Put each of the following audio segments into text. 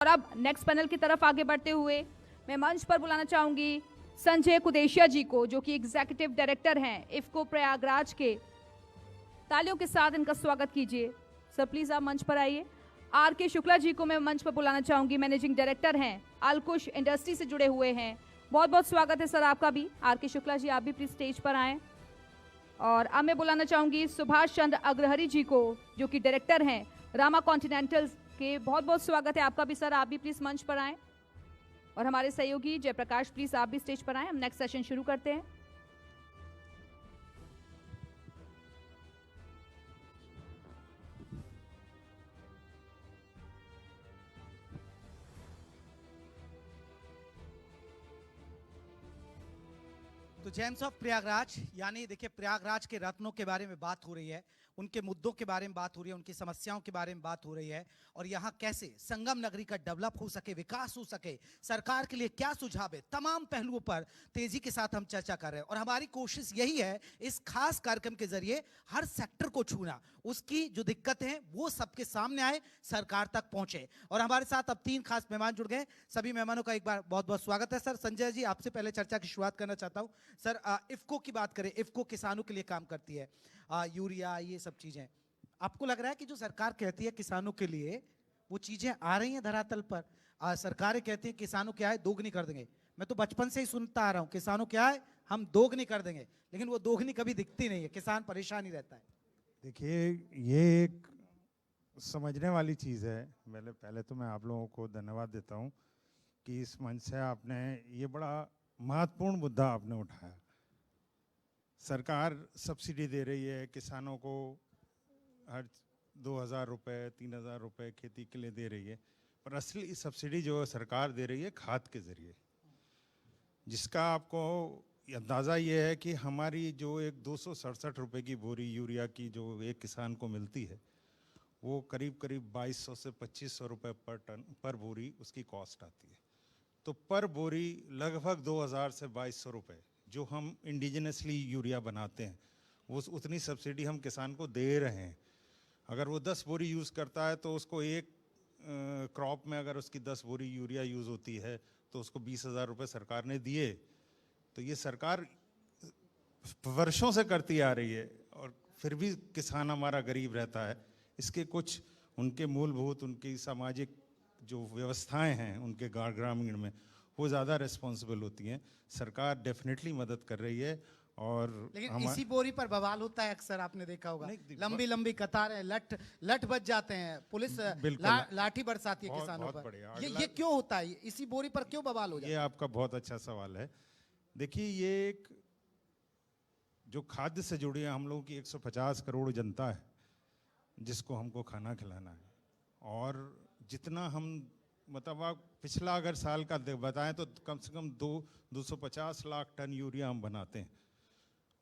और अब next panel की तरफ आगे बढ़ते हुए मैं मंच पर बुलाना चाहूंगी संजय कुदेशिया जी को, जो कि एग्जीक्यूटिव डायरेक्टर हैं इफ्को प्रयागराज के। तालियों के साथ इनका स्वागत कीजिए। सर प्लीज आप मंच पर आइए। आर के शुक्ला जी को मैं मंच पर बुलाना चाहूंगी, मैनेजिंग डायरेक्टर हैं, अलकुश इंडस्ट्री से जुड़े हुए हैं। बहुत बहुत स्वागत है सर आपका भी। आर के शुक्ला जी आप भी प्लीज स्टेज पर आएँ। और अब मैं बुलाना चाहूंगी सुभाष चंद्र अग्रहरी जी को, जो कि डायरेक्टर हैं रामा कॉन्टिनेंटल के। बहुत बहुत स्वागत है आपका भी सर, आप भी प्लीज मंच पर आएँ। और हमारे सहयोगी जयप्रकाश प्लीज आप भी स्टेज पर आएँ। हम नेक्स्ट सेशन शुरू करते हैं। तो जेम्स ऑफ प्रयागराज, यानी देखिए प्रयागराज के रत्नों के बारे में बात हो रही है, उनके मुद्दों के बारे में बात हो रही है, उनकी समस्याओं के बारे में बात हो रही है, और यहाँ कैसे संगम नगरी का डेवलप हो सके, विकास हो सके, सरकार के लिए क्या सुझाव है, तमाम पहलुओं पर तेजी के साथ हम चर्चा कर रहे हैं। और हमारी कोशिश यही है इस खास कार्यक्रम के जरिए हर सेक्टर को छूना, उसकी जो दिक्कतें हैं वो सबके सामने आए, सरकार तक पहुंचे। और हमारे साथ अब 3 खास मेहमान जुड़ गए। सभी मेहमानों का एक बार बहुत बहुत स्वागत है। सर संजय जी, आपसे पहले चर्चा की शुरुआत करना चाहता हूं। सर इफ्को की बात करें, इफ्को किसानों के लिए काम करती है, यूरिया ये सब चीजें, आपको लग रहा है कि जो सरकार कहती है किसानों के लिए वो चीजें आ रही हैं धरातल पर? सरकारें कहती हैं किसानों क्या है दोगुनी कर देंगे। मैं तो बचपन से ही सुनता आ रहा हूं किसानों क्या है हम दोगुनी कर देंगे, लेकिन वो दोगुनी कभी दिखती नहीं है, किसान परेशान ही रहता है। देखिए, ये एक समझने वाली चीज़ है। पहले तो मैं आप लोगों को धन्यवाद देता हूँ कि इस मंच से आपने ये बड़ा महत्वपूर्ण मुद्दा आपने उठाया। सरकार सब्सिडी दे रही है किसानों को, हर 2,000 रुपये 3,000 रुपये खेती के लिए दे रही है, पर असली सब्सिडी जो सरकार दे रही है खाद के ज़रिए, जिसका आपको अंदाज़ा ये है कि हमारी जो एक 267 रुपये की बोरी यूरिया की जो एक किसान को मिलती है, वो करीब करीब 2200 से 2500 रुपये पर टन पर बोरी उसकी कॉस्ट आती है। तो पर बोरी लगभग 2000 से 2200 रुपये जो हम इंडिजिनसली यूरिया बनाते हैं, वो उतनी सब्सिडी हम किसान को दे रहे हैं। अगर वो 10 बोरी यूज़ करता है तो उसको एक क्रॉप में अगर उसकी 10 बोरी यूरिया यूज़ होती है तो उसको 20,000 रुपये सरकार ने दिए। तो ये सरकार वर्षों से करती आ रही है और फिर भी किसान हमारा गरीब रहता है। इसके कुछ उनके मूलभूत उनकी सामाजिक जो व्यवस्थाएं हैं उनके ग्रामीण में, वो ज़्यादा रिस्पॉन्सिबल होती हैं। सरकार डेफिनेटली मदद कर रही है। और लेकिन इसी बोरी पर बवाल होता है अक्सर, आपने देखा होगा, लंबी लंबी कतारें, लट बच जाते हैं, पुलिस लाठी बरसाती है किसानों पर। ये क्यों होता है? इसी बोरी पर क्यों बवाल हो जाता है? ये आपका बहुत अच्छा सवाल है। देखिए, ये एक जो खाद्य से जुड़ी है, हम लोगों की 150 करोड़ जनता है जिसको हमको खाना खिलाना है। और जितना हम मतलब आप पिछला अगर साल का बताएं तो कम से कम 250 लाख टन यूरिया हम बनाते हैं,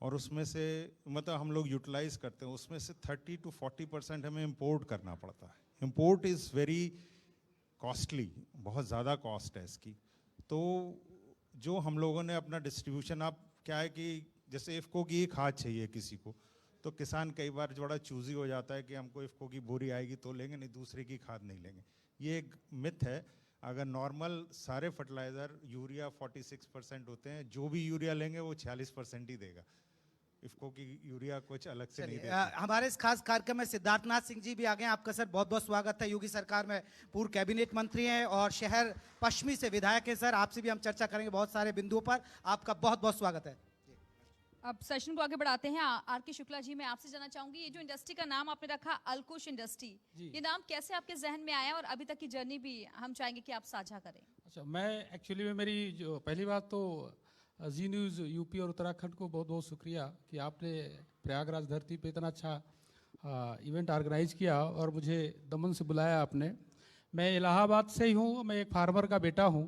और उसमें से मतलब हम लोग यूटिलाइज करते हैं, उसमें से 30 to 40% हमें इंपोर्ट करना पड़ता है। इंपोर्ट इज़ वेरी कॉस्टली, बहुत ज़्यादा कॉस्ट है इसकी। तो जो हम लोगों ने अपना डिस्ट्रीब्यूशन, आप क्या है कि जैसे इफ्को की खाद चाहिए किसी को, तो किसान कई बार बड़ा चूजी हो जाता है कि हमको इफ्को की बोरी आएगी तो लेंगे, नहीं दूसरे की खाद नहीं लेंगे। ये एक मिथ है। अगर नॉर्मल सारे फर्टिलाइज़र यूरिया 46% होते हैं, जो भी यूरिया लेंगे वो 46% ही देगा। इफ्को की यूरिया कुछ अलग से नहीं देती। हमारे इस खास कार्यक्रम में सिद्धार्थनाथ सिंह जी भी आ गए। आपका सर बहुत बहुत स्वागत है। योगी सरकार में पूर्व कैबिनेट मंत्री हैं और शहर पश्चिमी से विधायक हैं। सर आपसे भी हम चर्चा करेंगे बहुत सारे बिंदुओं पर। आपका बहुत बहुत स्वागत है। अब सेशन को आगे बढ़ाते हैं। आर के शुक्ला जी, मैं आपसे जानना चाहूंगी, ये जो इंडस्ट्री का नाम आपने रखा अलकुश इंडस्ट्री, ये नाम कैसे आपके जहन में आया और अभी तक की जर्नी भी हम चाहेंगे कि आप साझा करें। अच्छा, मैं एक्चुअली में मेरी जो पहली बात तो जी न्यूज़ यूपी और उत्तराखंड को बहुत बहुत शुक्रिया कि आपने प्रयागराज धरती पे इतना अच्छा इवेंट ऑर्गेनाइज किया और मुझे दमन से बुलाया आपने। मैं इलाहाबाद से ही हूँ, मैं एक फार्मर का बेटा हूँ।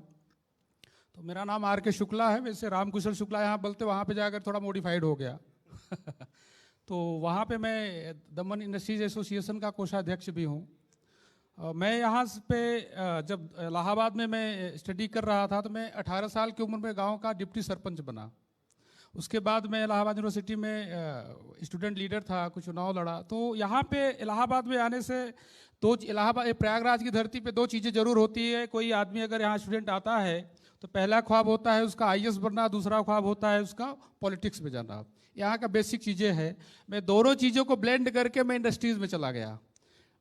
तो मेरा नाम आर के शुक्ला है, वैसे रामकुशल शुक्ला यहाँ बोलते, वहाँ पे जाकर थोड़ा मॉडिफाइड हो गया। तो वहाँ पे मैं दमन इंडस्ट्रीज एसोसिएशन का कोषाध्यक्ष भी हूँ। मैं यहाँ पे जब इलाहाबाद में मैं स्टडी कर रहा था तो मैं 18 साल की उम्र में गांव का डिप्टी सरपंच बना। उसके बाद मैं इलाहाबाद यूनिवर्सिटी में स्टूडेंट लीडर था, कुछ चुनाव लड़ा। तो यहाँ पे इलाहाबाद में आने से दो इलाहाबाद प्रयागराज की धरती पे दो चीज़ें जरूर होती है। कोई आदमी अगर यहाँ स्टूडेंट आता है तो पहला ख्वाब होता है उसका आईएएस बनना, दूसरा ख्वाब होता है उसका पॉलिटिक्स में जाना। यहाँ का बेसिक चीज़ें हैं। मैं दोनों चीज़ों को ब्लेंड करके मैं इंडस्ट्रीज़ में चला गया।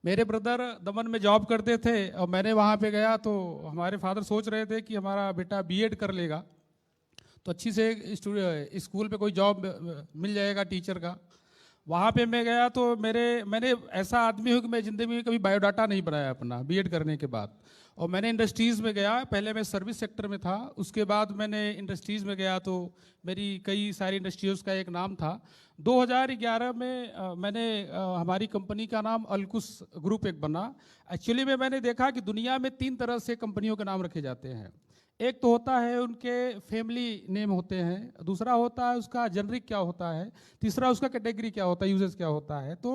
मेरे ब्रदर दमन में जॉब करते थे और मैंने वहाँ पे गया तो हमारे फादर सोच रहे थे कि हमारा बेटा बीएड कर लेगा तो अच्छी से स्कूल पे कोई जॉब मिल जाएगा टीचर का। वहाँ पे मैं गया तो मैंने ऐसा आदमी हूँ कि मैं ज़िंदगी में कभी बायोडाटा नहीं बनाया अपना बीएड करने के बाद। और मैंने इंडस्ट्रीज़ में गया, पहले मैं सर्विस सेक्टर में था, उसके बाद मैंने इंडस्ट्रीज़ में गया तो मेरी कई सारी इंडस्ट्रीज़ का एक नाम था। 2011 में हमारी कंपनी का नाम अलकुस ग्रुप एक बना। एक्चुअली में मैंने देखा कि दुनिया में 3 तरह से कंपनियों के नाम रखे जाते हैं। एक तो होता है उनके फैमिली नेम होते हैं, दूसरा होता है उसका जेनरिक क्या होता है, तीसरा उसका कैटेगरी क्या होता है, यूजेस क्या होता है। तो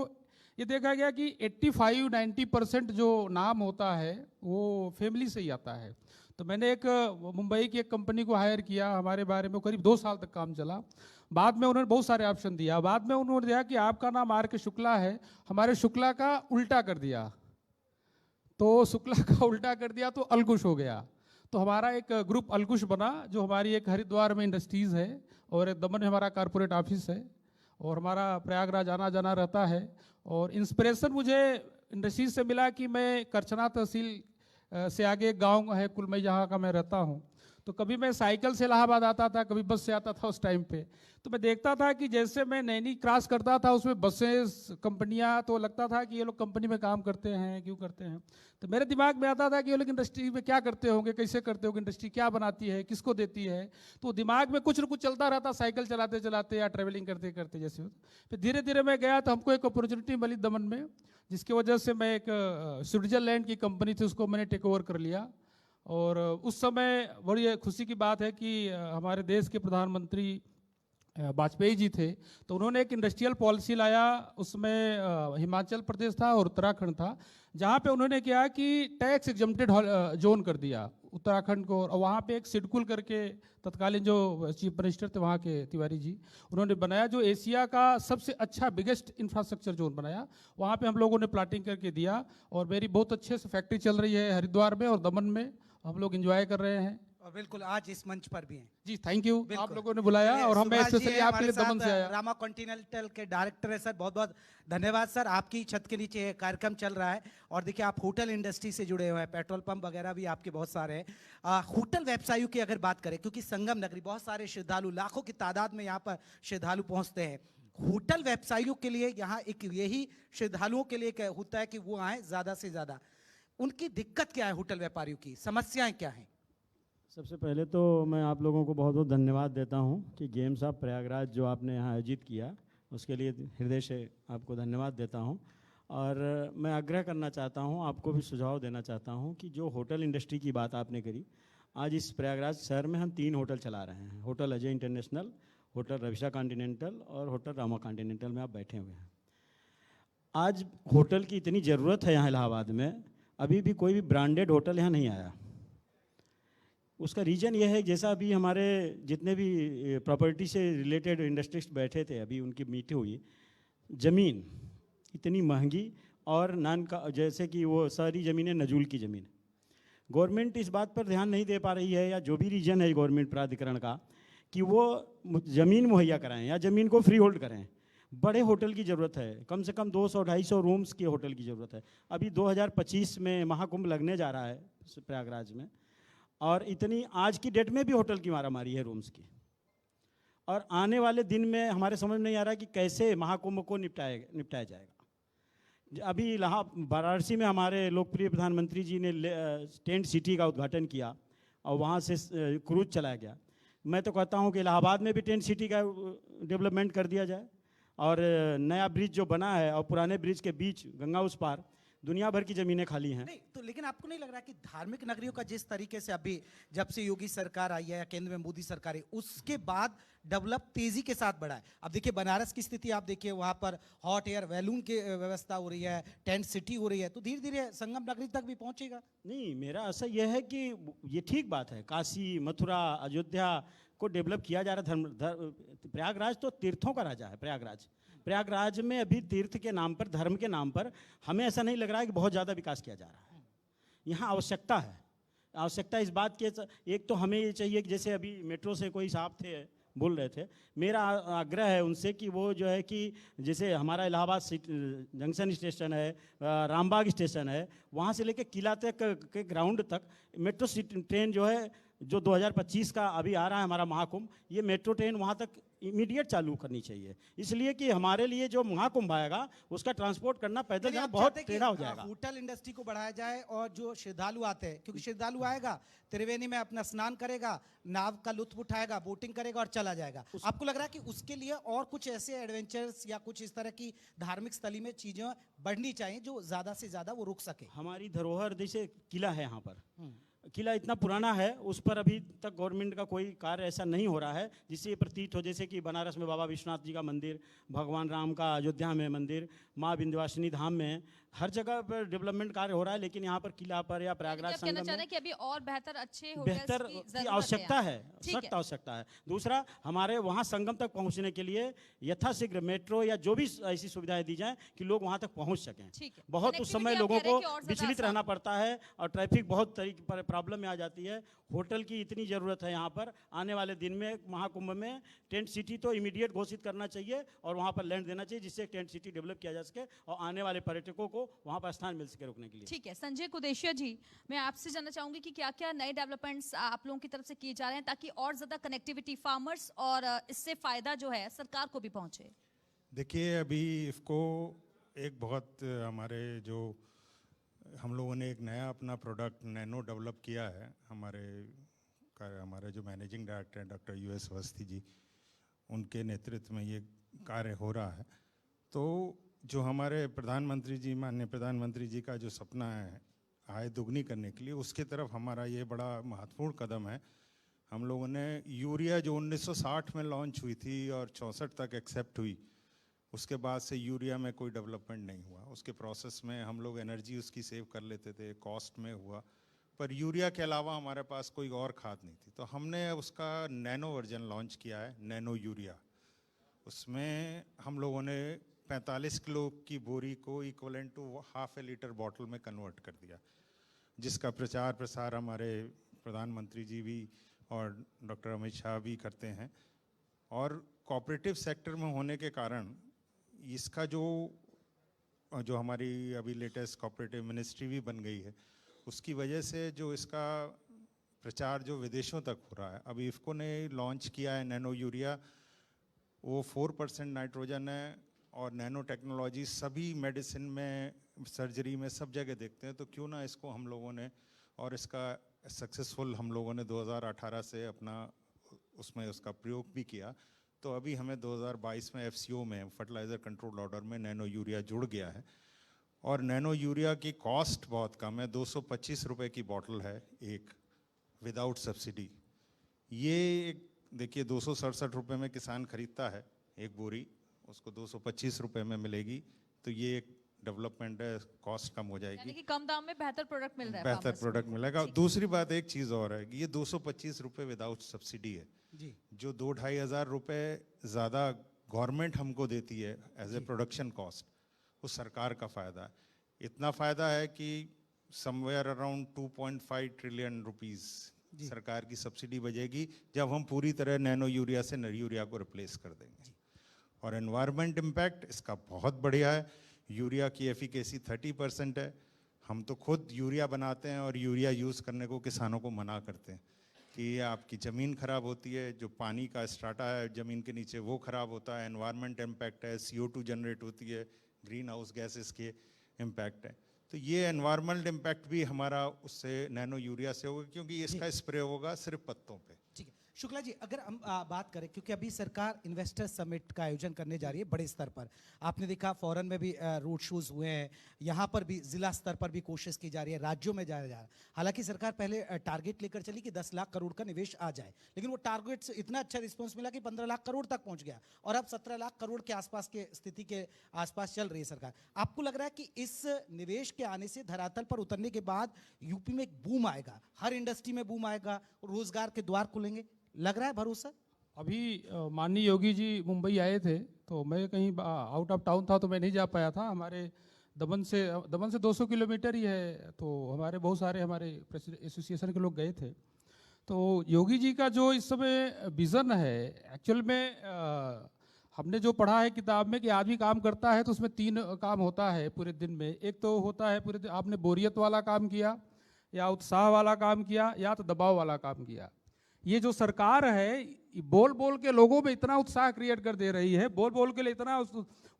ये देखा गया कि 85-90% जो नाम होता है वो फैमिली से ही आता है। तो मैंने एक मुंबई की एक कंपनी को हायर किया, हमारे बारे में करीब 2 साल तक काम चला। बाद में उन्होंने बहुत सारे ऑप्शन दिया। बाद में उन्होंने दिया कि आपका नाम आर के शुक्ला है, हमारे शुक्ला का उल्टा कर दिया, तो शुक्ला का उल्टा कर दिया तो अलकुश हो गया। तो हमारा एक ग्रुप अलकुश बना, जो हमारी एक हरिद्वार में इंडस्ट्रीज़ है और एक दमन में हमारा कॉर्पोरेट ऑफिस है और हमारा प्रयागराज आना जाना रहता है। और इंस्पिरेशन मुझे इंडस्ट्रीज से मिला कि मैं करछना तहसील से आगे एक गाँव है कुलमई जहाँ का मैं रहता हूँ। तो कभी मैं साइकिल से इलाहाबाद आता था, कभी बस से आता था उस टाइम पे। तो मैं देखता था कि जैसे मैं नैनी क्रॉस करता था उसमें बसेस कंपनियां, तो लगता था कि ये लोग कंपनी में काम करते हैं, क्यों करते हैं। तो मेरे दिमाग में आता था कि ये लोग इंडस्ट्री में क्या करते होंगे, कैसे करते होंगे, इंडस्ट्री क्या बनाती है, किसको देती है। तो दिमाग में कुछ न कुछ चलता रहता, साइकिल चलाते चलाते या ट्रेवलिंग करते करते जैसे। फिर धीरे धीरे मैं गया तो हमको एक अपॉर्चुनिटी मिली दमन में, जिसकी वजह से मैं एक स्विट्जरलैंड की कंपनी थी उसको मैंने टेक ओवर कर लिया। और उस समय बड़ी खुशी की बात है कि हमारे देश के प्रधानमंत्री वाजपेयी जी थे, तो उन्होंने एक इंडस्ट्रियल पॉलिसी लाया। उसमें हिमाचल प्रदेश था और उत्तराखंड था, जहाँ पे उन्होंने किया कि टैक्स एग्जम्प्टेड जोन कर दिया उत्तराखंड को। और वहाँ पे एक सिडकुल करके तत्कालीन जो चीफ मिनिस्टर थे वहाँ के तिवारी जी, उन्होंने बनाया जो एशिया का सबसे अच्छा बिगेस्ट इंफ्रास्ट्रक्चर जोन बनाया। वहाँ पे हम लोगों ने प्लाटिंग करके दिया और मेरी बहुत अच्छे से फैक्ट्री चल रही है हरिद्वार में और दमन में, हम लोग एंजॉय कर रहे हैं। और बिल्कुल आज इस मंच पर भी हैं। जी थैंक यू, बिल्कुल। आप लोगों ने बुलाया और हम सुभाष जी स्पेशली हैं आपके हमारे लिए दमन साथ, से आया। रामा कॉन्टिनेंटल के डायरेक्टर है सर, बहुत बहुत धन्यवाद सर। आपकी छत के नीचे ये कार्यक्रम चल रहा है और देखिए आप होटल इंडस्ट्री से जुड़े हुए हैं, पेट्रोल पंप वगैरह भी आपके बहुत सारे हैं। होटल व्यवसायियों की अगर बात करें, क्योंकि संगम नगरी बहुत सारे श्रद्धालु, लाखों की तादाद में यहाँ पर श्रद्धालु पहुँचते हैं, होटल व्यवसायियों के लिए यहाँ एक यही श्रद्धालुओं के लिए होता है कि वो आए ज़्यादा से ज़्यादा। उनकी दिक्कत क्या है, होटल व्यापारियों की समस्याएं क्या हैं? सबसे पहले तो मैं आप लोगों को बहुत बहुत धन्यवाद देता हूं कि गेम्स ऑफ प्रयागराज जो आपने यहाँ आयोजित किया उसके लिए हृदय से आपको धन्यवाद देता हूं। और मैं आग्रह करना चाहता हूं, आपको भी सुझाव देना चाहता हूं कि जो होटल इंडस्ट्री की बात आपने करी, आज इस प्रयागराज शहर में हम 3 होटल चला रहे हैं। Hotel Ajay international, hotel Ravisha continental और होटल रामा कॉन्टिनेंटल में आप बैठे हुए हैं। आज होटल की इतनी ज़रूरत है यहाँ इलाहाबाद में, अभी भी कोई भी ब्रांडेड होटल यहाँ नहीं आया। उसका रीज़न ये है, जैसा अभी हमारे जितने भी प्रॉपर्टी से रिलेटेड इंडस्ट्रिस्ट बैठे थे, अभी उनकी मीटिंग हुई, ज़मीन इतनी महंगी और नान का, जैसे कि वो सारी ज़मीनें नजूल की ज़मीन। गवर्नमेंट इस बात पर ध्यान नहीं दे पा रही है, या जो भी रीजन है गवर्नमेंट प्राधिकरण का, कि वो ज़मीन मुहैया कराएं या ज़मीन को फ्री होल्ड करें। बड़े होटल की ज़रूरत है, कम से कम 200-250 रूम्स की होटल की ज़रूरत है। अभी 2025 में महाकुंभ लगने जा रहा है प्रयागराज में, और इतनी आज की डेट में भी होटल की मारामारी है रूम्स की। और आने वाले दिन में हमारे समझ नहीं आ रहा कि कैसे महाकुंभ को निपटाया जाएगा। अभी वाराणसी में हमारे लोकप्रिय प्रधानमंत्री जी ने टेंट सिटी का उद्घाटन किया और वहाँ से क्रूज चलाया गया। मैं तो कहता हूँ कि इलाहाबाद में भी टेंट सिटी का डेवलपमेंट कर दिया जाए। और नया ब्रिज जो बना है और पुराने ब्रिज के बीच गंगा उस पार दुनिया भर की ज़मीनें खाली हैं। नहीं तो लेकिन आपको नहीं लग रहा कि धार्मिक नगरियों का जिस तरीके से अभी जब से योगी सरकार आई है या केंद्र में मोदी सरकार है, उसके बाद डेवलप तेजी के साथ बढ़ा है। अब देखिए बनारस की स्थिति आप देखिए, वहाँ पर हॉट एयर बैलून की व्यवस्था हो रही है, टेंट सिटी हो रही है, तो धीरे धीरे संगम नगरी तक भी पहुंचेगा। नहीं, मेरा आशा यह है कि ये ठीक बात है, काशी मथुरा अयोध्या को डेवलप किया जा रहा है। प्रयागराज तो तीर्थों का राजा है प्रयागराज, प्रयागराज में अभी तीर्थ के नाम पर, धर्म के नाम पर हमें ऐसा नहीं लग रहा है कि बहुत ज़्यादा विकास किया जा रहा है। यहाँ आवश्यकता है, आवश्यकता इस बात की, एक तो हमें ये चाहिए कि जैसे अभी मेट्रो से कोई साहब थे बोल रहे थे, मेरा आग्रह है उनसे कि वो जो है कि जैसे हमारा इलाहाबाद जंक्शन स्टेशन है, रामबाग स्टेशन है, वहाँ से लेकर किला तक के ग्राउंड तक मेट्रो ट्रेन जो है, जो 2025 का अभी आ रहा है हमारा महाकुंभ, ये मेट्रो ट्रेन वहाँ तक इमीडिएट चालू करनी चाहिए, इसलिए कि हमारे लिए जो महाकुंभ आएगा उसका ट्रांसपोर्ट करना पैदल यानी यहाँ आप बहुत चाहते हैं कि टेढ़ा हो जाएगा। होटल इंडस्ट्री को बढ़ाया जाए और जो श्रद्धालु आते हैं, क्योंकि श्रद्धालु आएगा त्रिवेणी में अपना स्नान करेगा, नाव का लुत्फ उठाएगा, बोटिंग करेगा और चला जाएगा। आपको लग रहा है कि उसके लिए और कुछ ऐसे एडवेंचर्स या कुछ इस तरह की धार्मिक स्थली में चीजें बढ़नी चाहिए जो ज्यादा से ज्यादा वो रुक सके? हमारी धरोहर जैसे किला है यहाँ पर, किला इतना पुराना है, उस पर अभी तक गवर्नमेंट का कोई कार्य ऐसा नहीं हो रहा है जिससे ये प्रतीत हो जैसे कि बनारस में बाबा विश्वनाथ जी का मंदिर, भगवान राम का अयोध्या में मंदिर, माँ विंध्यवासिनी धाम में, हर जगह पर डेवलपमेंट कार्य हो रहा है, लेकिन यहाँ पर किला पर या प्रयागराज कहना संगम चाह रहे में हैं कि अभी और बेहतर अच्छे होटल्स बेहतर की की जरूरत आवश्यकता यहाँ। है, ठीक सख्त आवश्यकता है। दूसरा, हमारे वहाँ संगम तक पहुँचने के लिए यथाशीघ्र मेट्रो या जो भी ऐसी सुविधाएं दी जाएं कि लोग वहाँ तक पहुँच सकें। ठीक है। बहुत उस समय Connectivity आप लोगों कह रहे को हैं कि और ज्यादा विचलित आसान रहना पड़ता है और ट्रैफिक बहुत तरीके पर प्रॉब्लम में आ जाती है। होटल की इतनी ज़रूरत है यहाँ पर, आने वाले दिन में महाकुंभ में टेंट सिटी तो इमीडिएट घोषित करना चाहिए और वहाँ पर लैंड देना चाहिए जिससे टेंट सिटी डेवलप किया जा सके और आने वाले पर्यटकों को वहाँ पर स्थान मिल सके रुकने के लिए। ठीक है। संजय कुदेशिया जी, मैं आपसे जानना चाहूंगी कि क्या क्या नए डेवलपमेंट्स आप लोगों की तरफ से किए जा रहे हैं ताकि और ज्यादा कनेक्टिविटी फार्मर्स और इससे फायदा जो है सरकार को भी पहुंचे? देखिए, अभी इसको एक बहुत हमारे जो हम लोगों ने एक नया अपना प्रोडक्ट नैनो डेवलप किया है, हमारे जो मैनेजिंग डायरेक्टर हैं डॉक्टर US अवस्थी जी, उनके नेतृत्व में ये कार्य हो रहा है। तो जो हमारे प्रधानमंत्री जी, माननीय प्रधानमंत्री जी का जो सपना है आय दुगनी करने के लिए, उसके तरफ हमारा ये बड़ा महत्वपूर्ण कदम है। हम लोगों ने यूरिया जो 1960 में लॉन्च हुई थी और 64 तक एक्सेप्ट हुई, उसके बाद से यूरिया में कोई डेवलपमेंट नहीं हुआ। उसके प्रोसेस में हम लोग एनर्जी उसकी सेव कर लेते थे, कॉस्ट में हुआ, पर यूरिया के अलावा हमारे पास कोई और खाद नहीं थी। तो हमने उसका नैनो वर्जन लॉन्च किया है, नैनो यूरिया। उसमें हम लोगों ने 45 किलो की बोरी को इक्वलेंट टू ½ लीटर बॉटल में कन्वर्ट कर दिया, जिसका प्रचार प्रसार हमारे प्रधानमंत्री जी भी और डॉक्टर अमित शाह भी करते हैं। और कोऑपरेटिव सेक्टर में होने के कारण इसका जो हमारी अभी लेटेस्ट कोऑपरेटिव मिनिस्ट्री भी बन गई है, उसकी वजह से जो इसका प्रचार जो विदेशों तक हो रहा है। अभी इफ़को ने लॉन्च किया है नैनो यूरिया, वो 4% नाइट्रोजन है और नैनो टेक्नोलॉजी सभी मेडिसिन में, सर्जरी में, सब जगह देखते हैं। तो क्यों ना इसको हम लोगों ने, और इसका सक्सेसफुल हम लोगों ने 2018 से अपना उसमें उसका प्रयोग भी किया। तो अभी हमें 2022 में FCO में, फर्टिलाइज़र कंट्रोल ऑर्डर में, नैनो यूरिया जुड़ गया है। और नैनो यूरिया की कॉस्ट बहुत कम है, 225 रुपये की बॉटल है एक, विदाउट सब्सिडी। ये देखिए 267 रुपये में किसान खरीदता है एक बोरी, उसको 225 रुपये में मिलेगी। तो ये एक डेवलपमेंट है, कॉस्ट कम हो यानी जाएगी, कि कम दाम में बेहतर प्रोडक्ट मिल रहा है, बेहतर farmers को। प्रोडक्ट मिलेगा। दूसरी बात, एक चीज़ और है कि ये 225 रुपये विदाउट सब्सिडी है जी। जो 2-2.5 हज़ार रुपये ज़्यादा गवर्नमेंट हमको देती है एज ए प्रोडक्शन कॉस्ट, वो सरकार का फ़ायदा है। इतना फ़ायदा है कि समवेयर अराउंड 2.5 ट्रिलियन रुपीस सरकार की सब्सिडी बचेगी जब हम पूरी तरह नैनो यूरिया से नर यूरिया को रिप्लेस कर देंगे। और एनवायरनमेंट इम्पैक्ट इसका बहुत बढ़िया है। यूरिया की एफिकेसी 30% है। हम तो खुद यूरिया बनाते हैं और यूरिया यूज़ करने को किसानों को मना करते हैं कि आपकी ज़मीन ख़राब होती है, जो पानी का स्ट्राटा है ज़मीन के नीचे वो ख़राब होता है, एनवायरनमेंट इम्पैक्ट है, CO2 जनरेट होती है, ग्रीन हाउस गैसेस के इम्पैक्ट है। तो ये एनवायरनमेंट इम्पैक्ट भी हमारा उससे नैनो यूरिया से होगा, क्योंकि इसका स्प्रे होगा सिर्फ पत्तों पे। ठीक है शुक्ला जी, अगर हम बात करें, क्योंकि अभी सरकार इन्वेस्टर समिट का आयोजन करने जा रही है बड़े स्तर पर। आपने देखा फॉरेन में भी रोड शोज हुए हैं, यहाँ पर भी जिला स्तर पर भी कोशिश की जा रही है, राज्यों में जाया जा रहा है। हालांकि सरकार पहले टारगेट लेकर चली कि 10 लाख करोड़ का निवेश आ जाए, लेकिन वो टारगेट से इतना अच्छा रिस्पॉन्स मिला कि 15 लाख करोड़ तक पहुंच गया और अब 17 लाख करोड़ के आसपास के स्थिति के आसपास चल रही है सरकार। आपको लग रहा है कि इस निवेश के आने से धरातल पर उतरने के बाद यूपी में एक बूम आएगा, हर इंडस्ट्री में बूम आएगा, रोजगार के द्वार खुलेंगे, लग रहा है भरोसा? अभी माननीय योगी जी मुंबई आए थे तो तो मैं कहीं आउट ऑफ टाउन था तो मैं नहीं जा पाया था। हमारे दमन से 200 किलोमीटर ही है, तो हमारे बहुत सारे हमारे एसोसिएशन के लोग गए थे। तो योगी जी का जो इस समय विज़न है, एक्चुअल में हमने जो पढ़ा है किताब में कि आदमी काम करता है तो उसमें 3 काम होता है पूरे दिन में। एक तो होता है पूरे दिन आपने बोरियत वाला काम किया, या उत्साह वाला काम किया, या तो दबाव वाला काम किया। ये जो सरकार है बोल बोल के लोगों में इतना उत्साह क्रिएट कर दे रही है, बोल बोल के लिए इतना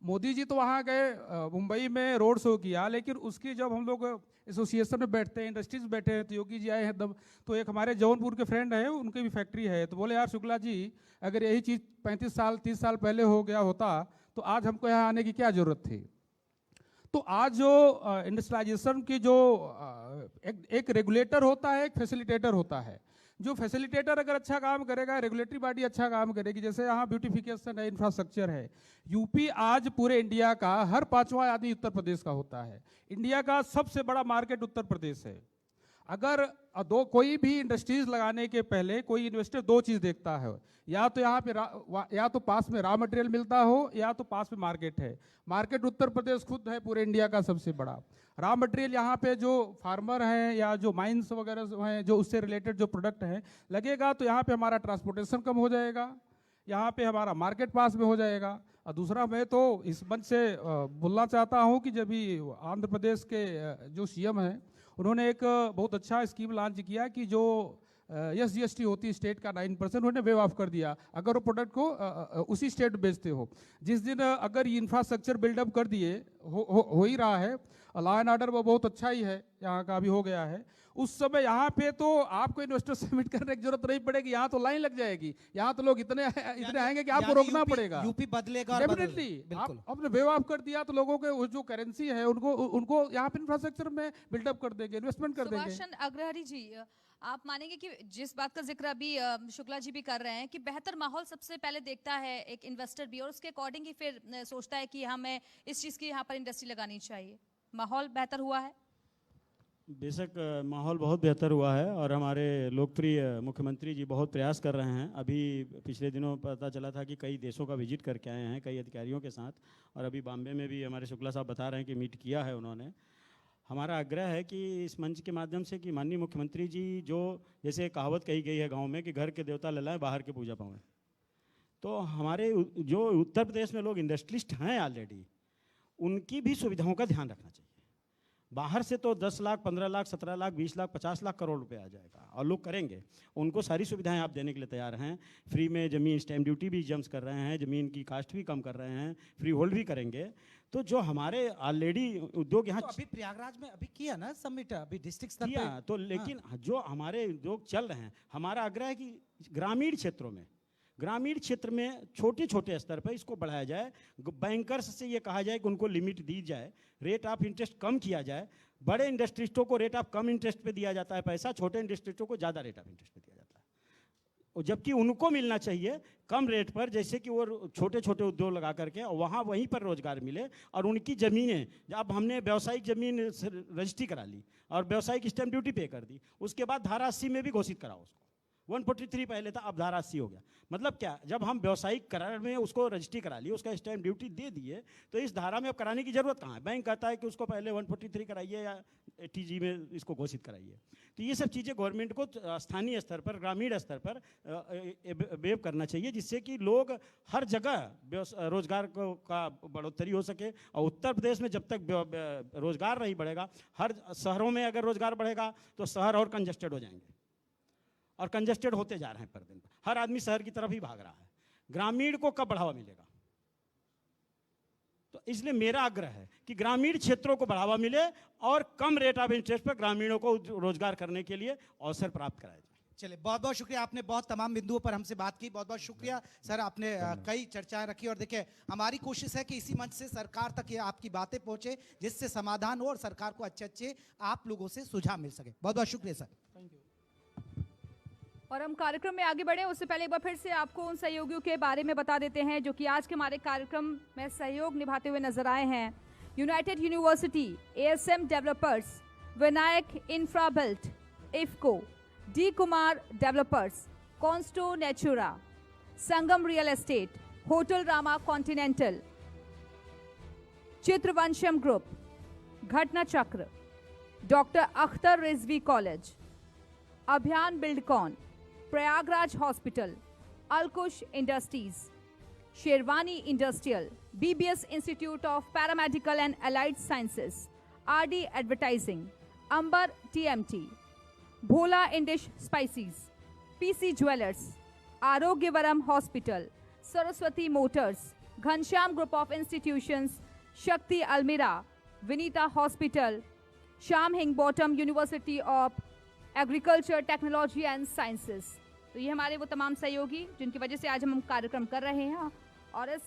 मोदी जी तो वहाँ गए, मुंबई में रोड शो किया, लेकिन उसकी जब हम लोग एसोसिएशन में बैठते हैं, इंडस्ट्रीज बैठे हैं, तो योगी जी आए हैं तो एक हमारे जौनपुर के फ्रेंड हैं, उनकी भी फैक्ट्री है, तो बोले यार शुक्ला जी अगर यही चीज़ 35 साल 30 साल पहले हो गया होता तो आज हमको यहाँ आने की क्या ज़रूरत थी। तो आज जो इंडस्ट्रियलाइजेशन की जो एक रेगुलेटर होता है, एक फैसिलिटेटर होता है। जो फैसिलिटेटर अगर अच्छा काम करेगा, रेगुलेटरी बॉडी अच्छा काम करेगी, जैसे यहाँ ब्यूटिफिकेशन है, इंफ्रास्ट्रक्चर है। यूपी आज पूरे इंडिया का हर 5वां आदमी उत्तर प्रदेश का होता है। इंडिया का सबसे बड़ा मार्केट उत्तर प्रदेश है। अगर कोई भी इंडस्ट्रीज लगाने के पहले कोई इन्वेस्टर 2 चीज़ देखता है, या तो यहाँ पे या तो पास में रॉ मटेरियल मिलता हो, या तो पास में मार्केट है। मार्केट उत्तर प्रदेश खुद है पूरे इंडिया का सबसे बड़ा। रॉ मटेरियल यहाँ पे जो फार्मर हैं या जो माइंस वगैरह हैं, जो उससे रिलेटेड जो प्रोडक्ट हैं लगेगा, तो यहाँ पे हमारा ट्रांसपोर्टेशन कम हो जाएगा, यहाँ पे हमारा मार्केट पास में हो जाएगा। और दूसरा मैं तो इस मंच से बोलना चाहता हूँ कि जब भी आंध्र प्रदेश के जो सीएम हैं उन्होंने एक बहुत अच्छा स्कीम लॉन्च किया कि जो SGST होती है स्टेट का 9%, उन्होंने वेव ऑफ कर दिया अगर वो प्रोडक्ट को उसी स्टेट बेचते हो। जिस दिन अगर ये इंफ्रास्ट्रक्चर बिल्डअप कर दिए हो ही रहा है, लॉ एंड ऑर्डर वो बहुत अच्छा ही है, यहाँ का भी हो गया है, उस समय यहाँ पे तो आपको इन्वेस्टर सबमिट करने की जरूरत नहीं पड़ेगी, यहाँ तो लाइन लग जाएगी। यहाँ तो लोग इतने आएंगे कि आपको रोकना पड़ेगा। यूपी बदलेगा, डेफिनेटली आपने वेव ऑफ कर दिया तो लोगों के जो करेंसी है उनको यहाँ पे इंफ्रास्ट्रक्चर में बिल्डअप कर देंगे, इन्वेस्टमेंट कर देंगे। सुभाषचंद्र अग्रहरि जी, आप मानेंगे कि जिस बात का जिक्र अभी शुक्ला जी भी कर रहे हैं कि बेहतर माहौल सबसे पहले देखता है एक इन्वेस्टर भी, और उसके अकॉर्डिंग ही फिर सोचता है कि हमें इस चीज़ की यहाँ पर इंडस्ट्री लगानी चाहिए। माहौल बेहतर हुआ है? बेशक माहौल बहुत बेहतर हुआ है, और हमारे लोकप्रिय मुख्यमंत्री जी बहुत प्रयास कर रहे हैं। अभी पिछले दिनों पता चला था कि कई देशों का विजिट करके आए हैं कई अधिकारियों के साथ, और अभी बॉम्बे में भी हमारे शुक्ला साहब बता रहे हैं कि मीट किया है उन्होंने। हमारा आग्रह है कि इस मंच के माध्यम से कि माननीय मुख्यमंत्री जी, जो जैसे कहावत कही गई है गाँव में कि घर के देवता ललाएं बाहर के पूजा पाएं, तो हमारे जो उत्तर प्रदेश में लोग इंडस्ट्रियलिस्ट हैं ऑलरेडी, उनकी भी सुविधाओं का ध्यान रखना चाहिए। बाहर से तो 10 लाख 15 लाख 17 लाख 20 लाख 50 लाख करोड़ रुपए आ जाएगा, और लोग करेंगे, उनको सारी सुविधाएं आप देने के लिए तैयार हैं। फ्री में ज़मीन स्टैम्प ड्यूटी भी जम्स कर रहे हैं, ज़मीन की कास्ट भी कम कर रहे हैं, फ्री होल्ड भी करेंगे। तो जो हमारे ऑलरेडी उद्योग यहाँ तो अभी प्रयागराज में अभी किया ना सबमिट, अभी डिस्ट्रिक्ट स्तर किया पे तो, लेकिन जो हमारे उद्योग चल रहे हैं, हमारा आग्रह है कि ग्रामीण क्षेत्रों में, ग्रामीण क्षेत्र में छोटे छोटे स्तर पर इसको बढ़ाया जाए। बैंकर्स से ये कहा जाए कि उनको लिमिट दी जाए, रेट ऑफ इंटरेस्ट कम किया जाए। बड़े इंडस्ट्रिस्टों को रेट ऑफ कम इंटरेस्ट पे दिया जाता है पैसा, छोटे इंडस्ट्रिस्टों को ज़्यादा रेट ऑफ इंटरेस्ट पे दिया जाता है, और जबकि उनको मिलना चाहिए कम रेट पर, जैसे कि वो छोटे छोटे उद्योग लगा करके वहाँ वहीं पर रोजगार मिले। और उनकी ज़मीनें, अब हमने व्यावसायिक ज़मीन रजिस्ट्री करा ली और व्यावसायिक स्टैम्प ड्यूटी पे कर दी, उसके बाद धारा 80 में भी घोषित कराओ उसको। 143 पहले था, अब धारा 80 हो गया। मतलब क्या, जब हम व्यावसायिक करार में उसको रजिस्ट्री करा ली, उसका स्टैम्प ड्यूटी दे दिए, तो इस धारा में अब कराने की जरूरत कहाँ है। बैंक कहता है कि उसको पहले 143 कराइए या ATG में इसको घोषित कराइए। तो ये सब चीज़ें गवर्नमेंट को स्थानीय स्तर पर, ग्रामीण स्तर पर वेव करना चाहिए, जिससे कि लोग हर जगह रोजगार का बढ़ोतरी हो सके। और उत्तर प्रदेश में जब तक रोजगार नहीं बढ़ेगा, हर शहरों में अगर रोजगार बढ़ेगा तो शहर और कंजस्टेड हो जाएंगे, और कंजस्टेड होते जा रहे हैं पर दिन। हर आदमी शहर की तरफ ही भाग रहा है, ग्रामीण को कब बढ़ावा मिलेगा। तो इसलिए मेरा आग्रह है कि ग्रामीण क्षेत्रों को बढ़ावा मिले और कम रेट ऑफ इंटरेस्ट पर ग्रामीणों को रोजगार करने के लिए अवसर प्राप्त कराया जाए। चलिए, बहुत बहुत शुक्रिया, आपने बहुत तमाम बिंदुओं पर हमसे बात की। बहुत बहुत शुक्रिया सर, आपने कई चर्चाएं रखी। और देखिए, हमारी कोशिश है कि इसी मंच से सरकार तक ये आपकी बातें पहुंचे, जिससे समाधान हो और सरकार को अच्छे अच्छे आप लोगों से सुझाव मिल सके। बहुत बहुत शुक्रिया सर। Thank you. और हम कार्यक्रम में आगे बढ़े उससे पहले एक बार फिर से आपको उन सहयोगियों के बारे में बता देते हैं जो कि आज के हमारे कार्यक्रम में सहयोग निभाते हुए नजर आए हैं। United university, ASM developers, Vinayak infrabuilt, IFFCO, D Kumar developers, consto natura, Sangam real estate, hotel Rama continental, Chitravansham group, Ghatna Chakra, doctor Akhtar Rizvi college, Abhiyan buildcon, Prayagraj hospital, Alkush industries, Sherwani industrial, BBS institute of paramedical and allied sciences, RD advertising, Amber TMT, Bhola Indish spices, PC jewellers, Arogyavaram hospital, Saraswati motors, Ghanshyam group of institutions, Shakti अलमीरा, Vinita hospital, Sam Higginbottom university of agriculture technology and sciences. तो ये हमारे वो तमाम सहयोगी जिनकी वजह से आज हम कार्यक्रम कर रहे हैं और इस